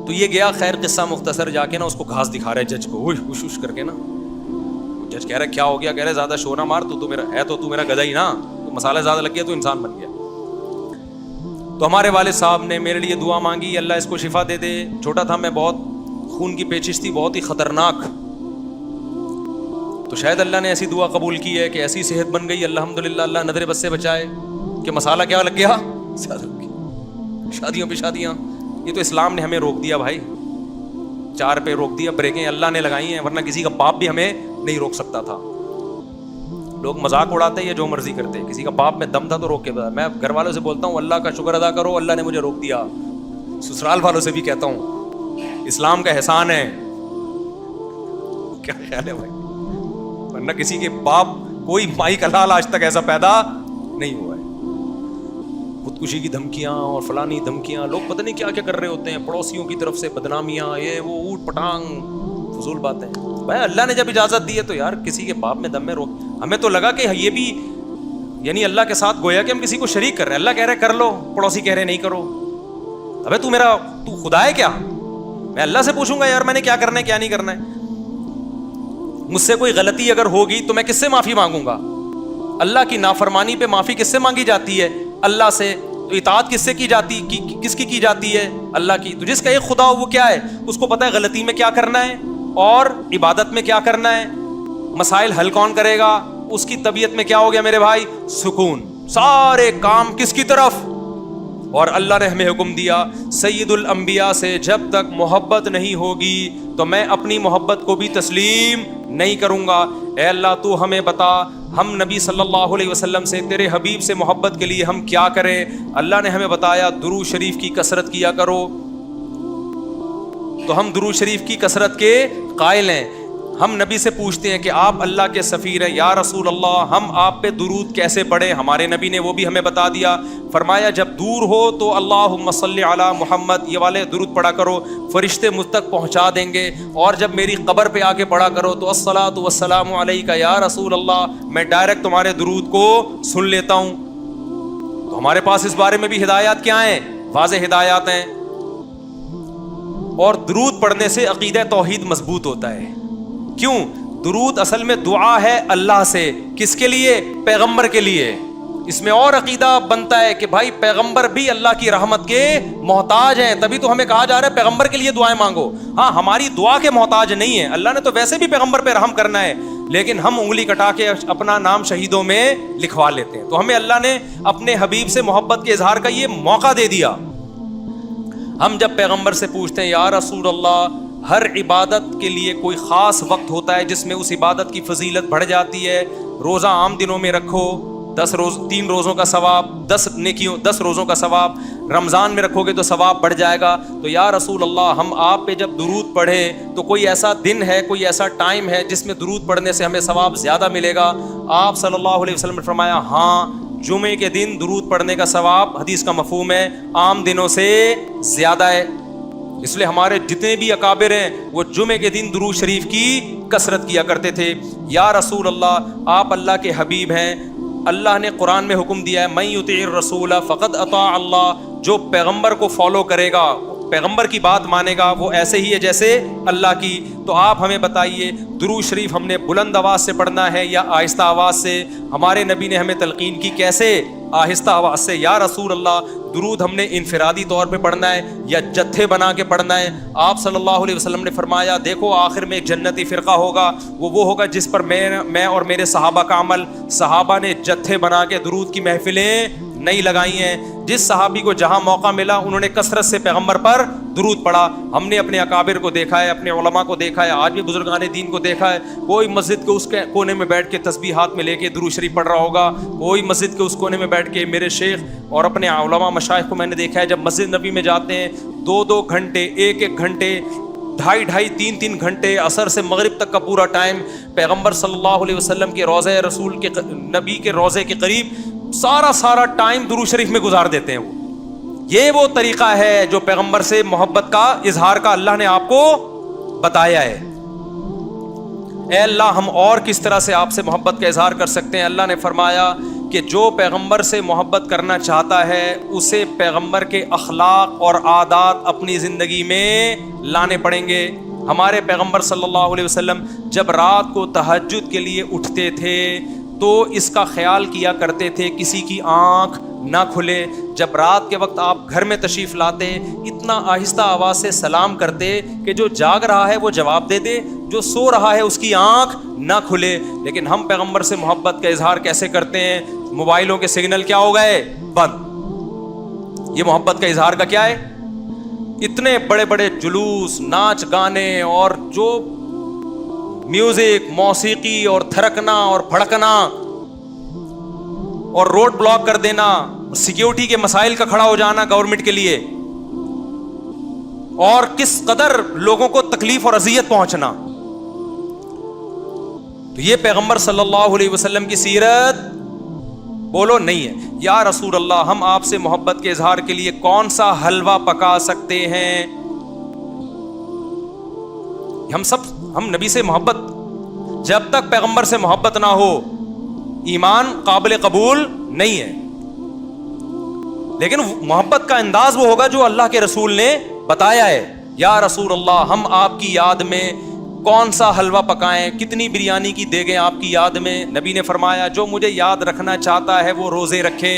A: تو یہ گیا, خیر قصہ مختصر, جا کے نا اس کو گھاس دکھا رہے جج کو, ہوش ہوش کر کے نا. جج کہہ رہا ہے کیا ہو گیا, کہہ رہے زیادہ شور نہ مار, تو میرا ہے, تو میرا گدھا ہی نا, تو مسالہ زیادہ لگ گیا تو انسان بن گیا. تو ہمارے والد صاحب نے میرے لیے دعا مانگی, اللہ اس کو شفا دے دے. چھوٹا تھا میں, بہت خون کی پیچش تھی, بہت ہی خطرناک. تو شاید اللہ نے ایسی دعا قبول کی ہے کہ ایسی صحت بن گئی الحمدللہ, اللہ نظر بد سے بچائے, کہ مسالہ کیا لگ گیا, شادیوں پہ شادیاں. یہ تو اسلام نے ہمیں روک دیا بھائی, 4 پہ روک دیا, بریکیں اللہ نے لگائی ہیں, ورنہ کسی کا باپ بھی ہمیں نہیں روک سکتا تھا. لوگ مذاق اڑاتے ہیں یا جو مرضی کرتے ہیں, کسی کا باپ میں دم تھا تو روک کے بتا. میں گھر والوں سے بولتا ہوں اللہ کا شکر ادا کرو, اللہ نے مجھے روک دیا. سسرال والوں سے بھی کہتا ہوں اسلام کا احسان ہے. کیا خیال ہے بھائی, ورنہ کسی کے باپ, کوئی مائی کا لال آج تک ایسا پیدا نہیں ہوا ہے. خودکشی کی دھمکیاں اور فلانی دھمکیاں, لوگ پتہ نہیں کیا کیا کر رہے ہوتے ہیں, پڑوسیوں کی طرف سے بدنامیاں, یہ وہ اوٹ پٹانگ فضول باتیں. بھائی اللہ نے جب اجازت دی ہے تو یار کسی کے باپ میں دم میں روک. ہمیں تو لگا کہ یہ بھی یعنی اللہ کے ساتھ گویا کہ ہم کسی کو شریک کر رہے ہیں. اللہ کہہ رہے کر لو, پڑوسی کہہ رہے نہیں کرو. ابے تو خدا ہے کیا, میں اللہ سے پوچھوں گا یار میں نے کیا کرنا ہے کیا نہیں کرنا ہے. مجھ سے کوئی غلطی اگر ہوگی تو میں کس سے معافی مانگوں گا؟ اللہ کی نافرمانی پہ معافی کس سے مانگی جاتی ہے؟ اللہ سے. تو اطاعت کس سے کی جاتی, کس کی جاتی ہے؟ اللہ کی. تو جس کا ایک خدا ہو وہ کیا ہے, اس کو پتہ ہے غلطی میں کیا کرنا ہے اور عبادت میں کیا کرنا ہے. مسائل حل کون کرے گا؟ اس کی طبیعت میں کیا ہو گیا میرے بھائی, سکون. سارے کام کس کی طرف, اور اللہ نے ہمیں حکم دیا سید الانبیاء سے جب تک محبت نہیں ہوگی تو میں اپنی محبت کو بھی تسلیم نہیں کروں گا. اے اللہ تو ہمیں بتا ہم نبی صلی اللہ علیہ وسلم سے، تیرے حبیب سے محبت کے لیے ہم کیا کریں؟ اللہ نے ہمیں بتایا درود شریف کی کثرت کیا کرو، تو ہم درود شریف کی کثرت کے قائل ہیں۔ ہم نبی سے پوچھتے ہیں کہ آپ اللہ کے سفیر ہیں، یا رسول اللہ ہم آپ پہ درود کیسے پڑھیں؟ ہمارے نبی نے وہ بھی ہمیں بتا دیا، فرمایا جب دور ہو تو اللہم صلی علی محمد یہ والے درود پڑھا کرو، فرشتے مجھ تک پہنچا دیں گے، اور جب میری قبر پہ آ کے پڑھا کرو تو الصلاۃ والسلام علیک یا رسول اللہ، میں ڈائریکٹ تمہارے درود کو سن لیتا ہوں۔ تو ہمارے پاس اس بارے میں بھی ہدایات کیا ہیں؟ واضح ہدایات ہیں۔ اور درود پڑھنے سے عقیدہ توحید مضبوط ہوتا ہے۔ کیوں؟ درود اصل میں دعا ہے اللہ سے، کس کے لیے؟ پیغمبر کے لیے۔ اس میں اور عقیدہ بنتا ہے کہ بھائی پیغمبر بھی اللہ کی رحمت کے محتاج ہیں، تبھی تو ہمیں کہا جا رہا ہے پیغمبر کے لیے دعائیں مانگو۔ ہاں ہماری دعا کے محتاج نہیں ہے، اللہ نے تو ویسے بھی پیغمبر پہ رحم کرنا ہے، لیکن ہم انگلی کٹا کے اپنا نام شہیدوں میں لکھوا لیتے ہیں۔ تو ہمیں اللہ نے اپنے حبیب سے محبت کے اظہار کا یہ موقع دے دیا۔ ہم جب پیغمبر سے پوچھتے ہیں یا رسول اللہ، ہر عبادت کے لیے کوئی خاص وقت ہوتا ہے جس میں اس عبادت کی فضیلت بڑھ جاتی ہے، روزہ عام دنوں میں رکھو 3 روزوں کا ثواب، 10 روزوں کا ثواب، رمضان میں رکھو گے تو ثواب بڑھ جائے گا، تو یا رسول اللہ ہم آپ پہ جب درود پڑھیں تو کوئی ایسا دن ہے، کوئی ایسا ٹائم ہے جس میں درود پڑھنے سے ہمیں ثواب زیادہ ملے گا؟ آپ صلی اللہ علیہ وسلم نے فرمایا ہاں، جمعے کے دن درود پڑھنے کا ثواب، حدیث کا مفہوم ہے، عام دنوں سے زیادہ ہے۔ اس لیے ہمارے جتنے بھی اکابر ہیں وہ جمعے کے دن درود شریف کی کثرت کیا کرتے تھے۔ یا رسول اللہ آپ اللہ کے حبیب ہیں، اللہ نے قرآن میں حکم دیا ہے من یطیع الرسول فقد اطاع اللہ، جو پیغمبر کو فالو کرے گا، پیغمبر کی بات مانے گا، وہ ایسے ہی ہے جیسے اللہ کی۔ تو آپ ہمیں بتائیے درود شریف ہم نے بلند آواز سے پڑھنا ہے یا آہستہ آواز سے؟ ہمارے نبی نے ہمیں تلقین کی کیسے؟ آہستہ آواز سے۔ یا رسول اللہ درود ہم نے انفرادی طور پہ پڑھنا ہے یا جتھے بنا کے پڑھنا ہے؟ آپ صلی اللہ علیہ وسلم نے فرمایا دیکھو آخر میں ایک جنتی فرقہ ہوگا، وہ ہوگا جس پر میں اور میرے صحابہ کا عمل۔ صحابہ نے جتھے بنا کے درود کی محفلیں نہیں لگائی ہیں، جس صحابی کو جہاں موقع ملا انہوں نے کثرت سے پیغمبر پر درود پڑھا۔ ہم نے اپنے اکابر کو دیکھا ہے، اپنے علماء کو دیکھا ہے، آج بھی بزرگان دین کو دیکھا ہے، کوئی مسجد کے اس کونے میں بیٹھ کے تسبیح ہاتھ میں لے کے درود شریف پڑھ رہا ہوگا، کوئی مسجد کے اس کونے میں بیٹھ کے۔ میرے شیخ اور اپنے علماء مشائخ کو میں نے دیکھا ہے جب مسجد نبی میں جاتے ہیں 2 گھنٹے، 1 گھنٹے، 2.5 3 گھنٹے، عصر سے مغرب تک کا پورا ٹائم پیغمبر صلی اللہ علیہ وسلم کے روضہ رسول کے نبی کے روضے کے قریب سارا ٹائم درود شریف میں گزار دیتے ہیں۔ یہ وہ طریقہ ہے جو پیغمبر سے محبت کا اظہار کا اللہ نے آپ کو بتایا ہے۔ اے اللہ ہم اور کس طرح سے آپ سے محبت کا اظہار کر سکتے ہیں؟ اللہ نے فرمایا کہ جو پیغمبر سے محبت کرنا چاہتا ہے اسے پیغمبر کے اخلاق اور عادات اپنی زندگی میں لانے پڑیں گے۔ ہمارے پیغمبر صلی اللہ علیہ وسلم جب رات کو تہجد کے لیے اٹھتے تھے تو اس کا خیال کیا کرتے تھے کسی کی آنکھ نہ کھلے۔ جب رات کے وقت آپ گھر میں تشریف لاتے اتنا آہستہ آواز سے سلام کرتے کہ جو جاگ رہا ہے وہ جواب دے دے، جو سو رہا ہے اس کی آنکھ نہ کھلے۔ لیکن ہم پیغمبر سے محبت کا اظہار کیسے کرتے ہیں؟ موبائلوں کے سگنل کیا ہو گئے؟ بند۔ یہ محبت کا اظہار کا کیا ہے؟ اتنے بڑے بڑے جلوس، ناچ گانے اور جو میوزک، موسیقی اور تھرکنا اور پھڑکنا اور روڈ بلاک کر دینا، سیکیورٹی کے مسائل کا کھڑا ہو جانا گورنمنٹ کے لیے، اور کس قدر لوگوں کو تکلیف اور اذیت پہنچنا۔ تو یہ پیغمبر صلی اللہ علیہ وسلم کی سیرت بولو نہیں ہے۔ یا رسول اللہ ہم آپ سے محبت کے اظہار کے لیے کون سا حلوہ پکا سکتے ہیں؟ ہم نبی سے محبت، جب تک پیغمبر سے محبت نہ ہو ایمان قابل قبول نہیں ہے۔ لیکن محبت کا انداز وہ ہوگا جو اللہ کے رسول نے بتایا ہے۔ یا رسول اللہ ہم آپ کی یاد میں کون سا حلوہ پکائیں، کتنی بریانی کی دیگیں آپ کی یاد میں؟ نبی نے فرمایا جو مجھے یاد رکھنا چاہتا ہے وہ روزے رکھے،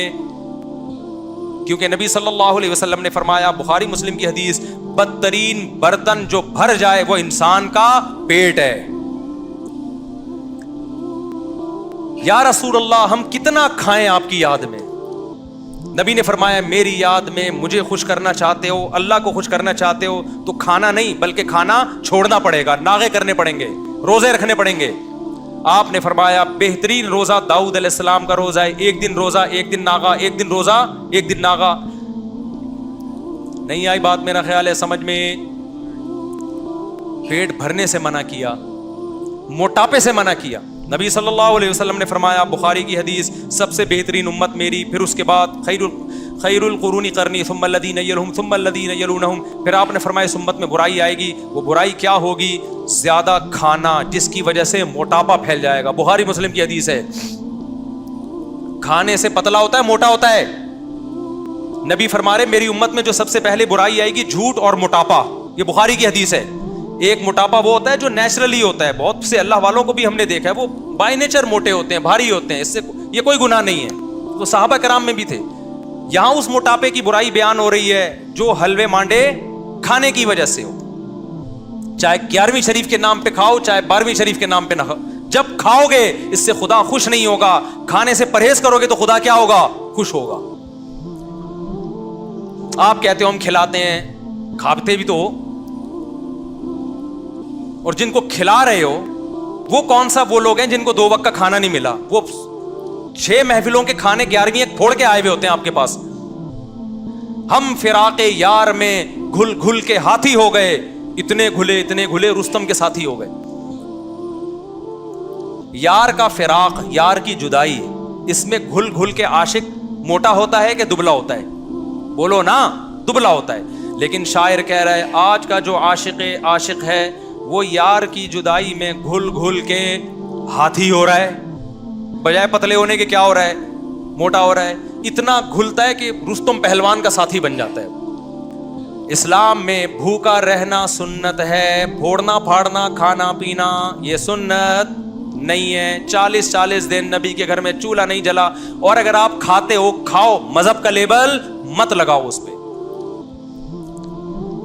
A: کیونکہ نبی صلی اللہ علیہ وسلم نے فرمایا، بخاری مسلم کی حدیث، بدترین برتن جو بھر جائے وہ انسان کا پیٹ ہے۔ یا رسول اللہ ہم کتنا کھائیں آپ کی یاد میں؟ نبی نے فرمایا میری یاد میں مجھے خوش کرنا چاہتے ہو، اللہ کو خوش کرنا چاہتے ہو تو کھانا نہیں بلکہ کھانا چھوڑنا پڑے گا، ناغے کرنے پڑیں گے، روزے رکھنے پڑیں گے۔ آپ نے فرمایا بہترین روزہ داؤد علیہ السلام کا روزہ ہے, ایک دن روزہ ایک دن ناغا, ایک دن روزہ ایک دن ناغا. نہیں آئی بات میرا خیال ہے سمجھ میں. پیٹ بھرنے سے منع کیا, موٹاپے سے منع کیا. نبی صلی اللہ علیہ وسلم نے فرمایا, بخاری کی حدیث, سب سے بہترین امت میری, پھر اس کے بعد خیر القرون قرنی ثم الذین یلونہم ثم الذین یلونہم. پھر آپ نے فرمایا اس امت میں برائی آئے گی. وہ برائی کیا ہوگی؟ زیادہ کھانا, جس کی وجہ سے موٹاپا پھیل جائے گا. بخاری مسلم کی حدیث ہے. کھانے سے پتلا ہوتا ہے, موٹا ہوتا ہے. نبی فرما رہے میری امت میں جو سب سے پہلے برائی آئے گی جھوٹ اور موٹاپا. یہ بخاری کی حدیث ہے. ایک موٹاپا وہ ہوتا ہے جو نیچرلی ہوتا ہے, بہت سے اللہ والوں کو بھی ہم نے دیکھا ہے وہ بائی نیچر موٹے ہوتے ہیں, بھاری ہوتے ہیں, اس سے یہ کوئی گناہ نہیں ہے, وہ صحابہ کرام میں بھی تھے. یہاں اس موٹاپے کی برائی بیان ہو رہی ہے جو حلوے مانڈے کھانے کی وجہ سے ہو, چاہے 11ویں شریف کے نام پہ کھاؤ چاہے 12ویں شریف کے نام پہ نہ کھاؤ. جب کھاؤ گے اس سے خدا خوش نہیں ہوگا, کھانے سے پرہیز کرو گے تو خدا کیا ہوگا؟ خوش ہوگا. آپ کہتے ہو ہم کھلاتے ہیں, کھاتے بھی تو ہو, اور جن کو کھلا رہے ہو وہ کون سا وہ لوگ ہیں جن کو 2 وقت کا کھانا نہیں ملا؟ وہ 6 محفلوں کے کھانے 11ویں ایک پھوڑ کے آئے ہوئے ہوتے ہیں آپ کے پاس. ہم فراق یار میں گھل گھل کے ہاتھی ہو گئے, اتنے گھلے رستم کے ساتھی ہو گئے. یار کا فراق, یار کی جدائی, اس میں گھل گھل کے عاشق موٹا ہوتا ہے کہ دبلا ہوتا ہے؟ بولو نا, دبلا ہوتا ہے. لیکن شاعر کہہ رہا ہے آج کا جو عاشق ہے وہ یار کی جدائی میں گھل گھل کے ہاتھی ہو رہا ہے, بجائے پتلے ہونے کے کیا ہو رہا ہے؟ موٹا ہو رہا ہے. اتنا گھلتا ہے کہ رستم پہلوان کا ساتھی بن جاتا ہے. اسلام میں بھوکا رہنا سنت ہے, پھوڑنا پھاڑنا کھانا پینا یہ سنت نہیں ہے. 40 دن نبی کے گھر میں چولہا نہیں جلا, اور اگر آپ کھاتے ہو کھاؤ, مذہب کا لیبل مت لگاؤ اس پہ.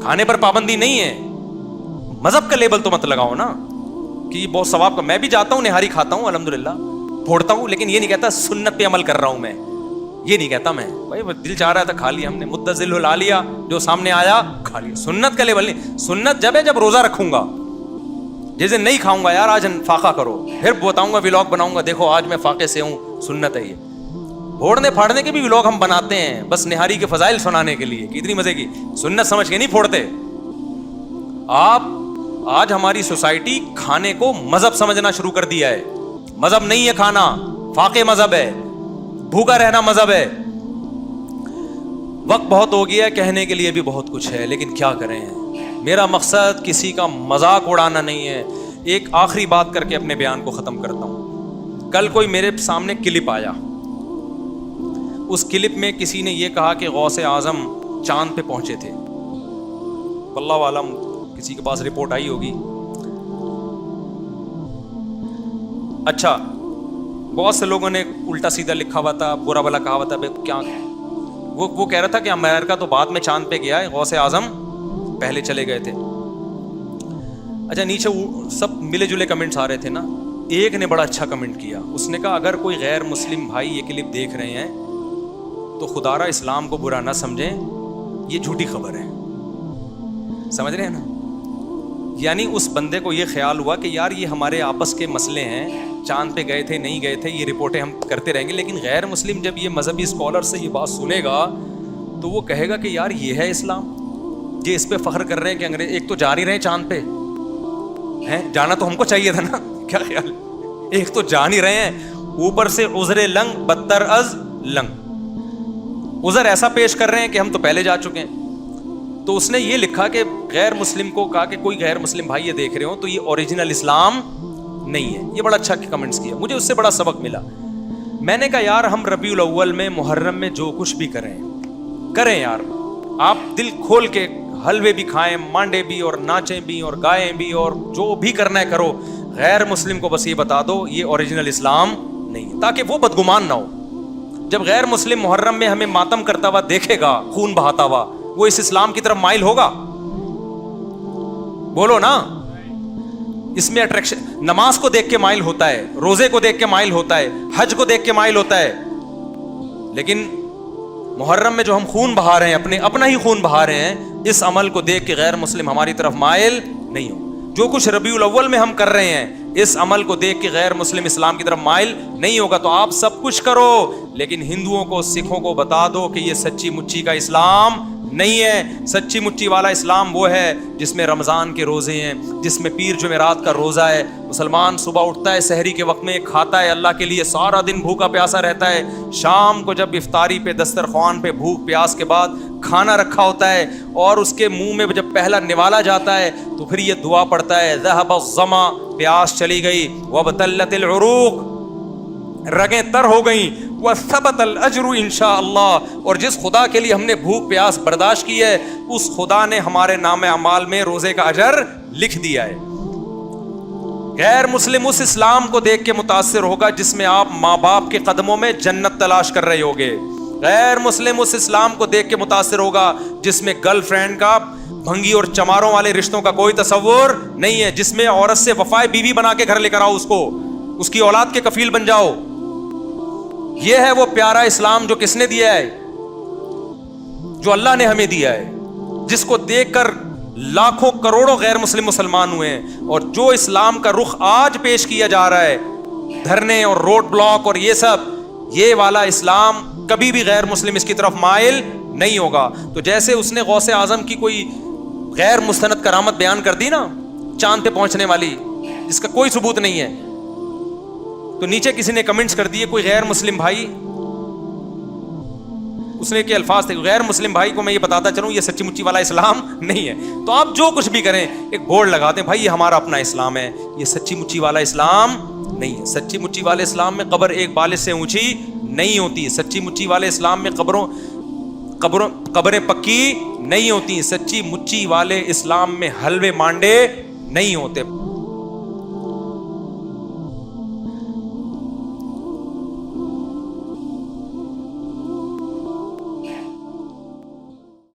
A: کھانے پر پابندی نہیں ہے, مذہب کا لیبل تو مت لگاؤ نا کہ یہ بہت ثواب کا. میں بھی جاتا ہوں, نہاری کھاتا ہوں, الحمدللہ پھوڑتا ہوں, لیکن یہ نہیں کہتا سنت پہ عمل کر رہا ہوں میں, یہ نہیں کہتا میں. بھائی دل چاہ رہا تھا کھا لیا ہم نے, متزل لا لیا, جو سامنے آیا کھا لیا. سنت کا لیبل نہیں. سنت جب ہے جب روزہ رکھوں گا, جس دن نہیں کھاؤں گا یار آج فاقہ کرو, پھر بتاؤں گا ولاگ بناؤں گا, دیکھو آج میں فاقے سے ہوں, سنت ہے یہ. پھوڑنے پھاڑنے کے بھی ولاگ ہم بناتے ہیں بس نہاری کے فضائل سنانے کے لیے, کتنی مزے کی. سنت سمجھ کے نہیں پھوڑتے آپ. آج ہماری سوسائٹی کھانے کو مذہب سمجھنا شروع کر دیا ہے. مذہب نہیں ہے کھانا, فاقے مذہب ہے, بھوکا رہنا مذہب ہے. وقت بہت ہو گیا, کہنے کے لیے بھی بہت کچھ ہے, لیکن کیا کریں. میرا مقصد کسی کا مذاق اڑانا نہیں ہے. ایک آخری بات کر کے اپنے بیان کو ختم کرتا ہوں. کل کوئی میرے سامنے کلپ آیا, اس کلپ میں کسی نے یہ کہا کہ غوث اعظم چاند پہ پہنچے تھے. واللہ عالم کسی کے پاس رپورٹ آئی ہوگی. اچھا, بہت سے لوگوں نے الٹا سیدھا لکھا ہوا تھا, برا بلا کہا ہوا تھا. کیا وہ کہہ رہا تھا کہ امریکہ تو بعد میں چاند پہ گیا ہے, غوث اعظم پہلے چلے گئے تھے. اچھا, نیچے سب ملے جلے کمنٹس آ رہے تھے نا. ایک نے بڑا اچھا کمنٹ کیا, اس نے کہا اگر کوئی غیر مسلم بھائی یہ کلپ دیکھ رہے ہیں تو خدا را اسلام کو برا نہ سمجھیں, یہ جھوٹی خبر ہے. سمجھ رہے ہیں نا؟ یعنی اس بندے کو یہ خیال ہوا کہ یار یہ ہمارے آپس کے مسئلے ہیں, چاند پہ گئے تھے نہیں گئے تھے یہ رپورٹیں ہم کرتے رہیں گے, لیکن غیر مسلم جب یہ مذہبی اسکالر سے یہ بات سنے گا تو وہ کہے گا کہ یار یہ ہے اسلام. یہ اس پہ فخر کر رہے ہیں کہ انگریز ایک تو جا نہیں رہے چاند پہ, ہیں جانا تو ہم کو چاہیے تھا نا, کیا خیال, ایک تو جا نہیں رہے ہیں, اوپر سے عذر لنگ بدتر از لنگ, عذر ایسا پیش کر رہے ہیں کہ ہم تو پہلے جا چکے ہیں. تو اس نے یہ لکھا کہ غیر مسلم کو کہا کہ کوئی غیر مسلم بھائی یہ دیکھ رہے ہو تو یہ اوریجنل اسلام نہیں ہے. یہ بڑا اچھا کمنٹس کیا, مجھے اس سے بڑا سبق ملا. میں نے کہا یار ہم ربیع الاول میں محرم میں جو کچھ بھی کریں یار, آپ دل کھول کے حلوے بھی کھائیں, مانڈے بھی, اور ناچیں بھی, اور گائیں بھی, اور جو بھی کرنا ہے کرو. غیر مسلم کو بس یہ بتا دو یہ اوریجنل اسلام نہیں ہے, تاکہ وہ بدگمان نہ ہو. جب غیر مسلم محرم میں ہمیں ماتم کرتا ہوا دیکھے گا, خون بہاتا ہوا, وہ اس اسلام کی طرف مائل ہوگا؟ بولو نا. اس میں اٹریکشن, نماز کو دیکھ کے مائل ہوتا ہے, روزے کو دیکھ کے مائل ہوتا ہے, حج کو دیکھ کے مائل ہوتا ہے, لیکن محرم میں جو ہم خون بہا رہے ہیں, اپنا ہی خون بہا رہے ہیں, اس عمل کو دیکھ کے غیر مسلم ہماری طرف مائل نہیں ہو. جو کچھ ربیع الاول میں ہم کر رہے ہیں اس عمل کو دیکھ کے غیر مسلم اسلام کی طرف مائل نہیں ہوگا. تو آپ سب کچھ کرو لیکن ہندوؤں کو سکھوں کو بتا دو کہ یہ سچی مچی کا اسلام نہیں ہے. سچی مچی والا اسلام وہ ہے جس میں رمضان کے روزے ہیں, جس میں پیر جمعرات کا روزہ ہے. مسلمان صبح اٹھتا ہے, سحری کے وقت میں کھاتا ہے اللہ کے لیے, سارا دن بھوکا پیاسا رہتا ہے. شام کو جب افطاری پہ دسترخوان پہ بھوک پیاس کے بعد کھانا رکھا ہوتا ہے اور اس کے منہ میں جب پہلا نوالا جاتا ہے تو پھر یہ دعا پڑھتا ہے, ذهب الظما, پیاس چلی گئی, وابتلت العروق, رگیں تر ہو گئیں, وثبت الاجر انشاءاللہ, اور جس خدا کے لیے ہم نے بھوک پیاس برداشت کی ہے اس خدا نے ہمارے نام اعمال میں روزے کا اجر لکھ دیا ہے. غیر مسلم اس اسلام کو دیکھ کے متاثر ہوگا جس میں آپ ماں باپ کے قدموں میں جنت تلاش کر رہے ہوگے. غیر مسلم اس اسلام کو دیکھ کے متاثر ہوگا جس میں گرل فرینڈ کا بھنگی اور چماروں والے رشتوں کا کوئی تصور نہیں ہے, جس میں عورت سے وفائے بیوی بنا کے گھر لے کر آؤ, اس کو اس کی اولاد کے کفیل بن جاؤ. یہ ہے وہ پیارا اسلام جو کس نے دیا ہے, جو اللہ نے ہمیں دیا ہے, جس کو دیکھ کر لاکھوں کروڑوں غیر مسلم مسلمان ہوئے ہیں. اور جو اسلام کا رخ آج پیش کیا جا رہا ہے, دھرنے اور روڈ بلاک اور یہ سب, یہ والا اسلام کبھی بھی غیر مسلم اس کی طرف مائل نہیں ہوگا. تو جیسے اس نے غوث اعظم کی کوئی غیر مستند کرامت بیان کر دی نا, چاند پہ پہنچنے والی, جس کا کوئی ثبوت نہیں ہے, تو نیچے کسی نے کمنٹس کر دیے کوئی غیر مسلم بھائی, اس نے کے الفاظ تھے, غیر مسلم بھائی کو میں یہ بتاتا چلوں یہ سچی مچی والا اسلام نہیں ہے. تو آپ جو کچھ بھی کریں ایک بورڈ لگاتے ہیں, بھائی یہ ہمارا اپنا اسلام ہے, یہ سچی مچی والا اسلام نہیں ہے. سچی مچی والے اسلام میں قبر ایک بالش سے اونچی نہیں ہوتی. سچی مچی والے اسلام میں قبریں پکی نہیں ہوتی. سچی مچی والے اسلام میں حلوے مانڈے نہیں ہوتے.